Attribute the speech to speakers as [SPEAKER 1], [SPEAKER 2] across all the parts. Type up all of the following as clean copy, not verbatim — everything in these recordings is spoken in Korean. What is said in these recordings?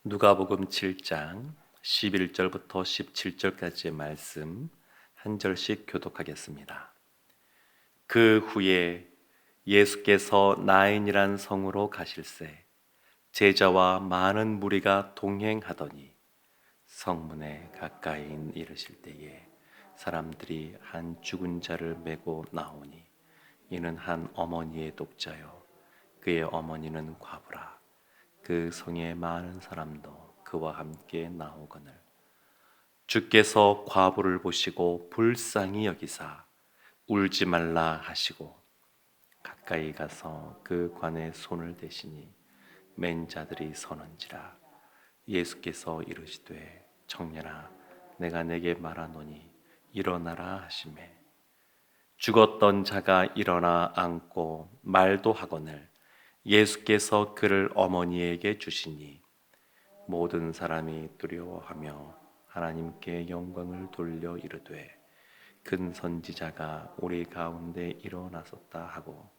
[SPEAKER 1] 누가복음 7장 11절부터 17절까지의 말씀 한 절씩 교독하겠습니다. 그 후에 예수께서 나인이란 성으로 가실새 제자와 많은 무리가 동행하더니 성문에 가까이 이르실 때에 사람들이 한 죽은 자를 메고 나오니 이는 한 어머니의 독자요 그의 어머니는 과부라. 그 성에 많은 사람도 그와 함께 나오거늘 주께서 과부를 보시고 불쌍히 여기사 울지 말라 하시고 가까이 가서 그 관에 손을 대시니 맨 자들이 서는지라. 예수께서 이르시되 청년아 내가 내게 말하노니 일어나라 하시매 죽었던 자가 일어나 앉고 말도 하거늘 예수께서 그를 어머니에게 주시니 모든 사람이 두려워하며 하나님께 영광을 돌려 이르되 큰 선지자가 우리 가운데 일어나섰다 하고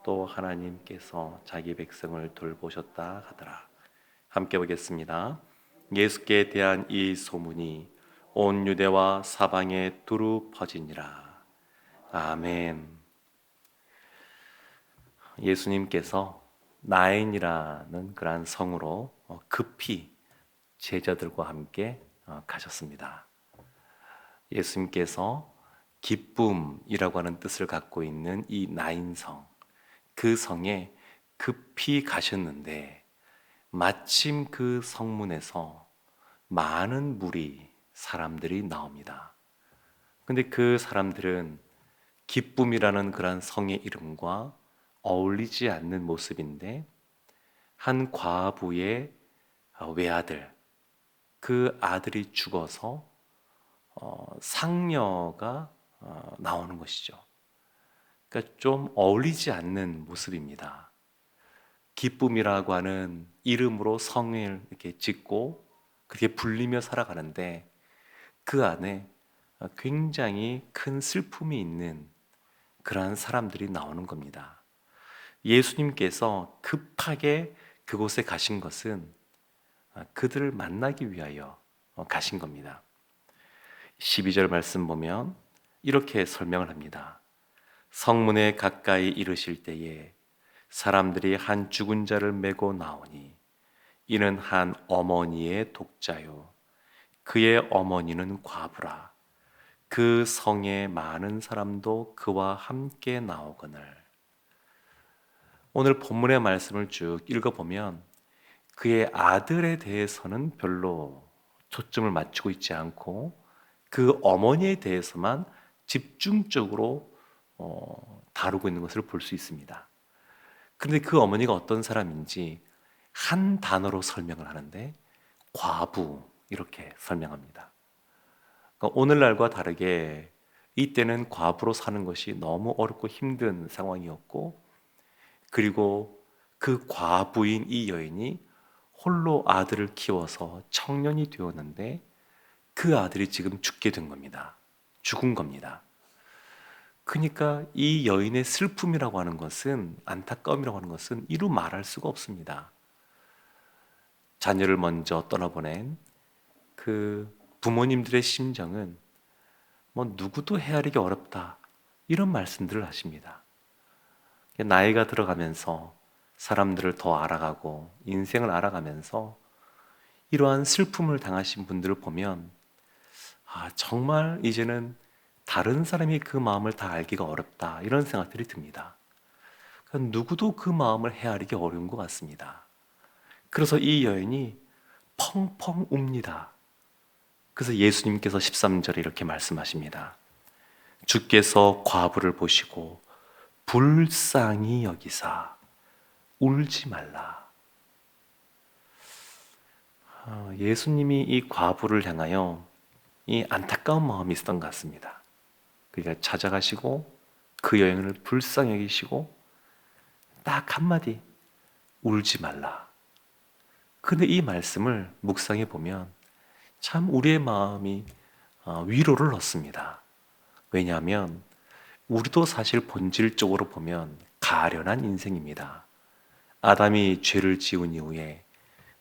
[SPEAKER 1] 또 하나님께서 자기 백성을 돌보셨다 하더라. 함께 보겠습니다. 예수께 대한 이 소문이 온 유대와 사방에 두루 퍼지니라. 아멘. 예수님께서 나인이라는 그러한 성으로 급히 제자들과 함께 가셨습니다. 예수님께서 기쁨이라고 하는 뜻을 갖고 있는 이 나인성, 그 성에 급히 가셨는데 마침 그 성문에서 많은 무리 사람들이 나옵니다. 근데 그 사람들은 기쁨이라는 그러한 성의 이름과 어울리지 않는 모습인데 한 과부의 외아들, 그 아들이 죽어서 상녀가 나오는 것이죠. 그러니까 좀 어울리지 않는 모습입니다. 기쁨이라고 하는 이름으로 성을 이렇게 짓고 그렇게 불리며 살아가는데 그 안에 굉장히 큰 슬픔이 있는 그러한 사람들이 나오는 겁니다. 예수님께서 급하게 그곳에 가신 것은 그들을 만나기 위하여 가신 겁니다. 12절 말씀 보면 이렇게 설명을 합니다. 성문에 가까이 이르실 때에 사람들이 한 죽은 자를 메고 나오니 이는 한 어머니의 독자요 그의 어머니는 과부라. 그 성에 많은 사람도 그와 함께 나오거늘. 오늘 본문의 말씀을 쭉 읽어보면 그의 아들에 대해서는 별로 초점을 맞추고 있지 않고 그 어머니에 대해서만 집중적으로 다루고 있는 것을 볼 수 있습니다. 그런데 그 어머니가 어떤 사람인지 한 단어로 설명을 하는데 과부 이렇게 설명합니다. 그러니까 오늘날과 다르게 이때는 과부로 사는 것이 너무 어렵고 힘든 상황이었고 그리고 그 과부인 이 여인이 홀로 아들을 키워서 청년이 되었는데 그 아들이 지금 죽게 된 겁니다. 죽은 겁니다. 그러니까 이 여인의 슬픔이라고 하는 것은, 안타까움이라고 하는 것은 이루 말할 수가 없습니다. 자녀를 먼저 떠나보낸 그 부모님들의 심정은 뭐 누구도 헤아리기 어렵다 이런 말씀들을 하십니다. 나이가 들어가면서 사람들을 더 알아가고 인생을 알아가면서 이러한 슬픔을 당하신 분들을 보면 정말 이제는 다른 사람이 그 마음을 다 알기가 어렵다 이런 생각들이 듭니다. 그러니까 누구도 그 마음을 헤아리기 어려운 것 같습니다. 그래서 이 여인이 펑펑 웁니다. 그래서 예수님께서 13절에 이렇게 말씀하십니다. 주께서 과부를 보시고 불쌍히 여기사 울지 말라. 예수님이 이 과부를 향하여 이 안타까운 마음이 있었던 것 같습니다. 그러니까 찾아가시고 그 여인을 불쌍히 여기시고 딱 한마디 울지 말라. 근데 이 말씀을 묵상해 보면 참 우리의 마음이 위로를 얻습니다. 왜냐하면 우리도 사실 본질적으로 보면 가련한 인생입니다. 아담이 죄를 지은 이후에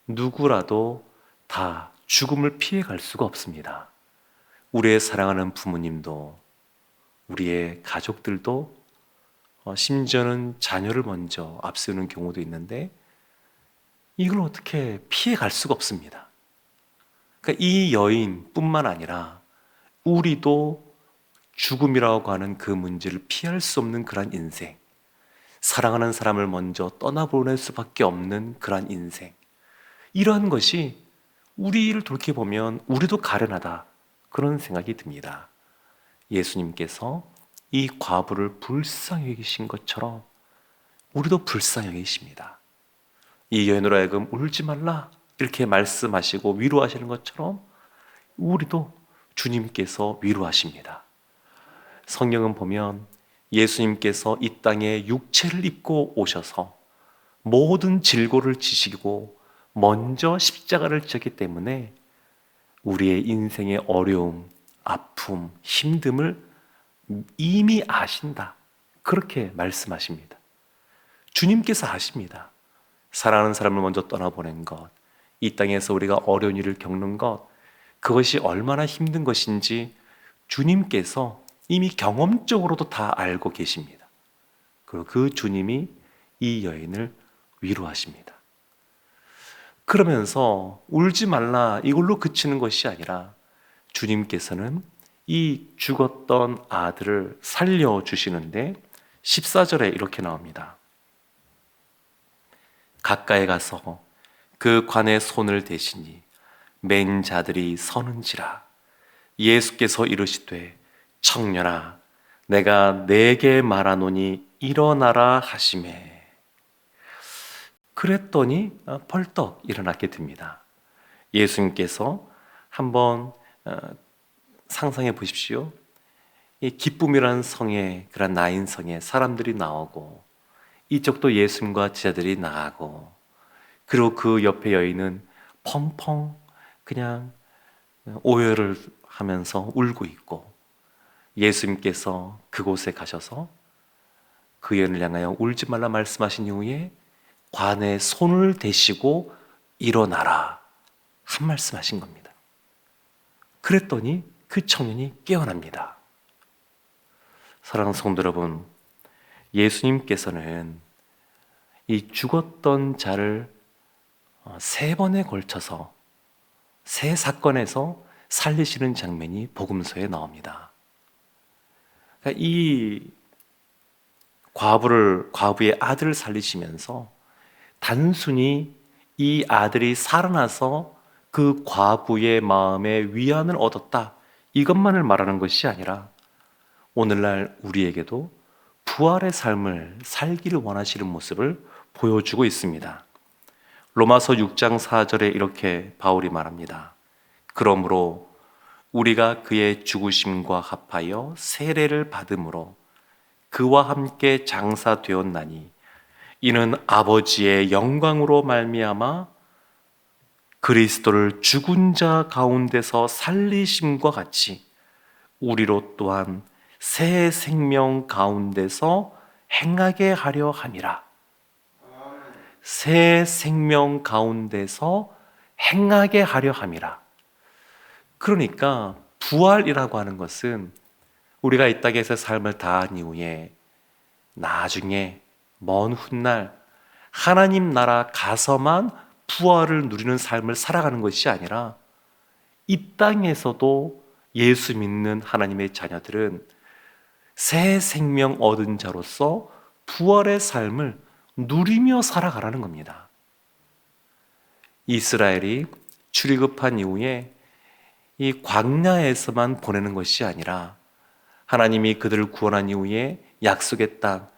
[SPEAKER 1] 누구라도 다 죽음을 피해갈 수가 없습니다. 우리의 사랑하는 부모님도, 우리의 가족들도, 심지어는 자녀를 먼저 앞세우는 경우도 있는데 이걸 어떻게 피해갈 수가 없습니다. 그러니까 이 여인뿐만 아니라 우리도 죽음이라고 하는 그 문제를 피할 수 없는 그러한 인생, 사랑하는 사람을 먼저 떠나보낼 수밖에 없는 그러한 인생, 이러한 것이 우리를 돌이켜보면 우리도 가련하다, 그런 생각이 듭니다. 예수님께서 이 과부를 불쌍히 여기신 것처럼 우리도 불쌍히 여기십니다. 이 여인으로 하여금 울지 말라 이렇게 말씀하시고 위로하시는 것처럼 우리도 주님께서 위로하십니다. 성경은 보면 예수님께서 이 땅에 육체를 입고 오셔서 모든 질고를 지시고 먼저 십자가를 지셨기 때문에 우리의 인생의 어려움, 아픔, 힘듦을 이미 아신다, 그렇게 말씀하십니다. 주님께서 아십니다. 사랑하는 사람을 먼저 떠나보낸 것, 이 땅에서 우리가 어려운 일을 겪는 것, 그것이 얼마나 힘든 것인지 주님께서 이미 경험적으로도 다 알고 계십니다. 그리고 그 주님이 이 여인을 위로하십니다. 그러면서 울지 말라 이걸로 그치는 것이 아니라 주님께서는 이 죽었던 아들을 살려주시는데 14절에 이렇게 나옵니다. 가까이 가서 그 관에 손을 대시니 맨 자들이 서는지라. 예수께서 이르시되 청년아 내가 네게 말하노니 일어나라 하시매. 그랬더니 벌떡 일어나게 됩니다. 예수님께서 한번 상상해 보십시오. 이 기쁨이라는 성에, 그런 나인 성에 사람들이 나오고 이쪽도 예수님과 제자들이 나가고, 그리고 그 옆에 여인은 펑펑 그냥 오열을 하면서 울고 있고, 예수님께서 그곳에 가셔서 그 여인을 향하여 울지 말라 말씀하신 이후에 관에 손을 대시고 일어나라 한 말씀하신 겁니다. 그랬더니 그 청년이 깨어납니다. 사랑하는 성도 여러분, 예수님께서는 이 죽었던 자를 3번에 걸쳐서 3사건에서 살리시는 장면이 복음서에 나옵니다. 그러니까 이 과부의 아들을 살리시면서 단순히 이 아들이 살아나서 그 과부의 마음에 위안을 얻었다, 이것만을 말하는 것이 아니라 오늘날 우리에게도 부활의 삶을 살기를 원하시는 모습을 보여주고 있습니다. 로마서 6장 4절에 이렇게 바울이 말합니다. 그러므로 우리가 그의 죽으심과 합하여 세례를 받음으로 그와 함께 장사되었나니 이는 아버지의 영광으로 말미암아 그리스도를 죽은 자 가운데서 살리심과 같이 우리로 또한 새 생명 가운데서 행하게 하려 함이라. 새 생명 가운데서 행하게 하려 함이라. 그러니까 부활이라고 하는 것은 우리가 이 땅에서 삶을 다한 이후에 나중에 먼 훗날 하나님 나라 가서만 부활을 누리는 삶을 살아가는 것이 아니라 이 땅에서도 예수 믿는 하나님의 자녀들은 새 생명 얻은 자로서 부활의 삶을 누리며 살아가라는 겁니다. 이스라엘이 출애굽한 이후에 이 광야에서만 보내는 것이 아니라 하나님이 그들을 구원한 이후에 약속의 땅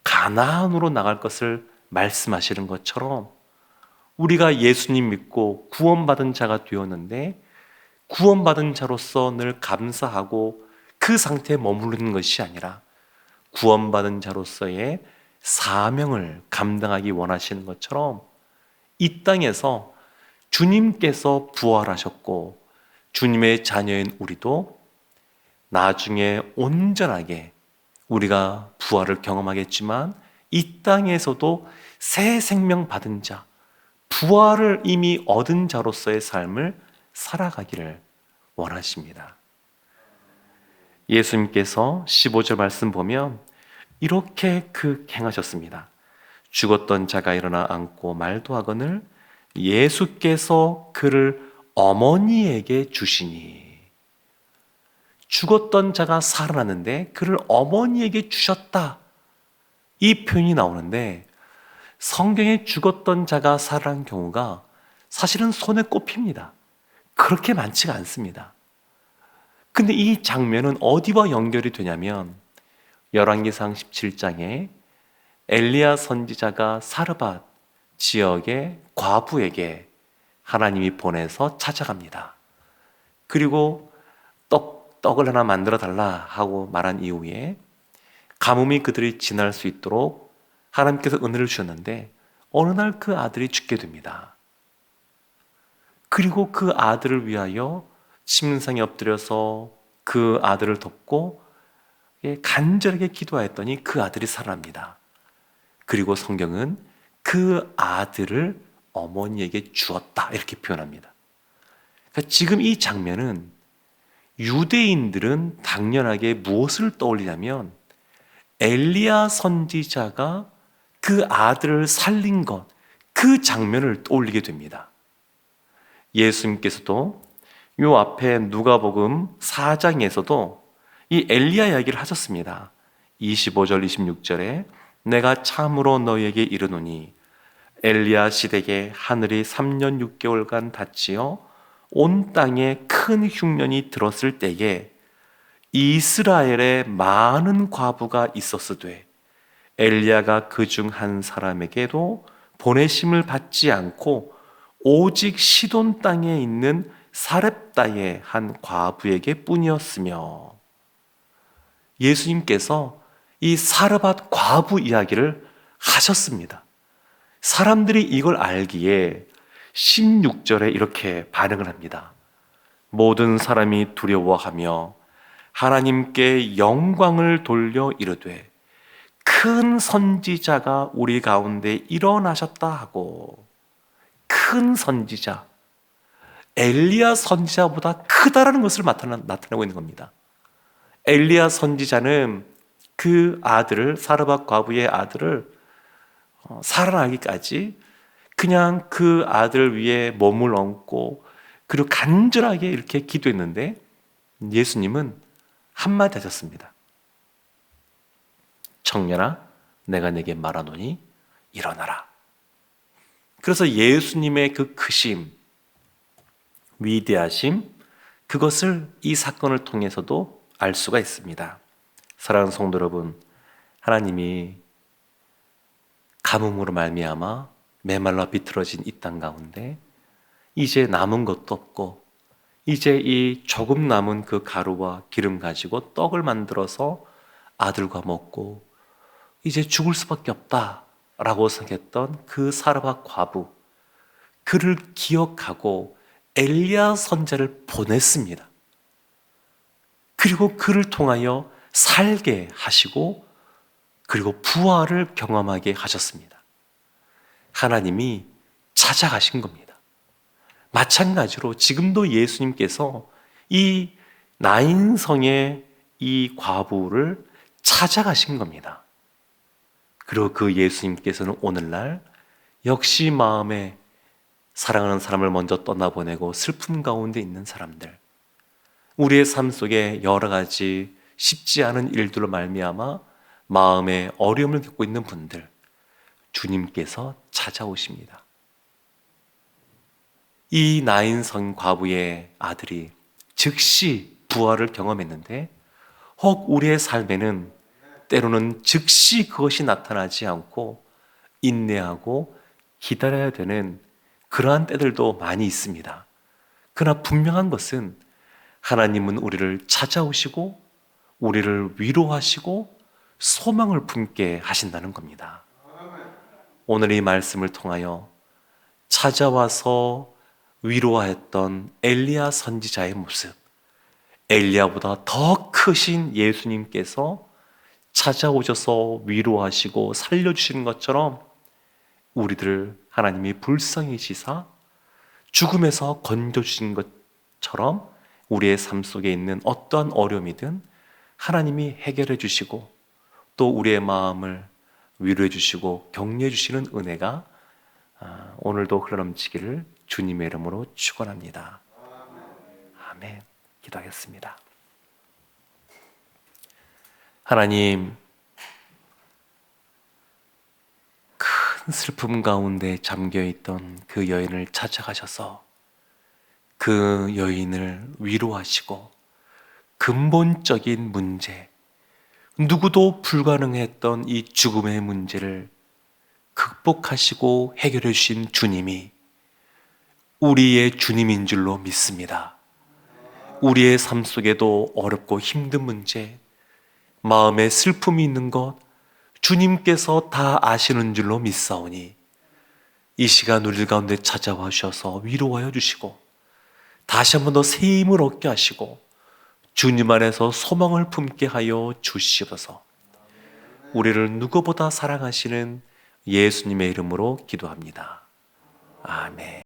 [SPEAKER 1] 가나안으로 나갈 것을 말씀하시는 것처럼 우리가 예수님 믿고 구원받은 자가 되었는데 구원받은 자로서 늘 감사하고 그 상태에 머무르는 것이 아니라 구원받은 자로서의 사명을 감당하기 원하시는 것처럼 이 땅에서 주님께서 부활하셨고 주님의 자녀인 우리도 나중에 온전하게 우리가 부활을 경험하겠지만 이 땅에서도 새 생명 받은 자, 부활을 이미 얻은 자로서의 삶을 살아가기를 원하십니다. 예수님께서 15절 말씀 보면 이렇게 행하셨습니다. 죽었던 자가 일어나 앉고 말도 하거늘 예수께서 그를 어머니에게 주시니. 죽었던 자가 살아났는데 그를 어머니에게 주셨다. 이 표현이 나오는데 성경에 죽었던 자가 살아난 경우가 사실은 손에 꼽힙니다. 그렇게 많지가 않습니다. 근데 이 장면은 어디와 연결이 되냐면 열왕기상 17장에 엘리야 선지자가 사르밧 지역의 과부에게 하나님이 보내서 찾아갑니다. 그리고 떡을 하나 만들어 달라 하고 말한 이후에 가뭄이 그들이 지날 수 있도록 하나님께서 은혜를 주셨는데 어느 날 그 아들이 죽게 됩니다. 그리고 그 아들을 위하여 침상에 엎드려서 그 아들을 돕고 간절하게 기도하였더니 그 아들이 살아납니다. 그리고 성경은 그 아들을 어머니에게 주었다 이렇게 표현합니다. 그러니까 지금 이 장면은 유대인들은 당연하게 무엇을 떠올리냐면 엘리야 선지자가 그 아들을 살린 것, 그 장면을 떠올리게 됩니다. 예수님께서도 요 앞에 누가복음 4장에서도 이 엘리야 이야기를 하셨습니다. 25절 26절에 내가 참으로 너희에게 이르노니 엘리야 시대에 하늘이 3년 6개월간 닫히어 온 땅에 큰 흉년이 들었을 때에 이스라엘에 많은 과부가 있었으되 엘리야가 그중 한 사람에게도 보내심을 받지 않고 오직 시돈 땅에 있는 사렙다의 한 과부에게 뿐이었으며. 예수님께서 이 사르밧 과부 이야기를 하셨습니다. 사람들이 이걸 알기에 16절에 이렇게 반응을 합니다. 모든 사람이 두려워하며 하나님께 영광을 돌려 이르되 큰 선지자가 우리 가운데 일어나셨다 하고. 큰 선지자, 엘리야 선지자보다 크다라는 것을 나타내고 있는 겁니다. 엘리야 선지자는 그 아들을, 사르밧 과부의 아들을 살아나기까지 그냥 그 아들 위에 몸을 얹고 그리고 간절하게 이렇게 기도했는데 예수님은 한마디 하셨습니다. 청년아, 내가 내게 말하노니 일어나라. 그래서 예수님의 그 크심, 위대하심, 그것을 이 사건을 통해서도 알 수가 있습니다. 사랑하는 성도 여러분, 하나님이 가뭄으로 말미암아 메말라 비틀어진 이 땅 가운데 이제 남은 것도 없고 이제 이 조금 남은 그 가루와 기름 가지고 떡을 만들어서 아들과 먹고 이제 죽을 수밖에 없다라고 생각했던 그 사르밧 과부, 그를 기억하고 엘리야 선지자를 보냈습니다. 그리고 그를 통하여 살게 하시고 그리고 부활을 경험하게 하셨습니다. 하나님이 찾아가신 겁니다. 마찬가지로 지금도 예수님께서 이 나인성의 이 과부를 찾아가신 겁니다. 그리고 그 예수님께서는 오늘날 역시 마음에 사랑하는 사람을 먼저 떠나보내고 슬픔 가운데 있는 사람들, 우리의 삶 속에 여러 가지 쉽지 않은 일들로 말미암아 마음에 어려움을 겪고 있는 분들, 주님께서 찾아오십니다. 이 나인성 과부의 아들이 즉시 부활을 경험했는데 혹 우리의 삶에는 때로는 즉시 그것이 나타나지 않고 인내하고 기다려야 되는 그러한 때들도 많이 있습니다. 그러나 분명한 것은 하나님은 우리를 찾아오시고 우리를 위로하시고 소망을 품게 하신다는 겁니다. 오늘 이 말씀을 통하여 찾아와서 위로하였던 엘리야 선지자의 모습, 엘리야보다 더 크신 예수님께서 찾아오셔서 위로하시고 살려주시는 것처럼 우리들을 하나님이 불쌍히 여기사 죽음에서 건져주신 것처럼 우리의 삶 속에 있는 어떠한 어려움이든 하나님이 해결해 주시고 또 우리의 마음을 위로해 주시고 격려해 주시는 은혜가 오늘도 흘러넘치기를 주님의 이름으로 축원합니다. 아멘. 기도하겠습니다. 하나님, 큰 슬픔 가운데 잠겨있던 그 여인을 찾아가셔서 그 여인을 위로하시고 근본적인 문제, 누구도 불가능했던 이 죽음의 문제를 극복하시고 해결해 주신 주님이 우리의 주님인 줄로 믿습니다. 우리의 삶 속에도 어렵고 힘든 문제, 마음에 슬픔이 있는 것 주님께서 다 아시는 줄로 믿사오니 이 시간 우리 가운데 찾아와 주셔서 위로하여 주시고 다시 한 번 더 새 힘을 얻게 하시고 주님 안에서 소망을 품게 하여 주시옵소서. 우리를 누구보다 사랑하시는 예수님의 이름으로 기도합니다. 아멘.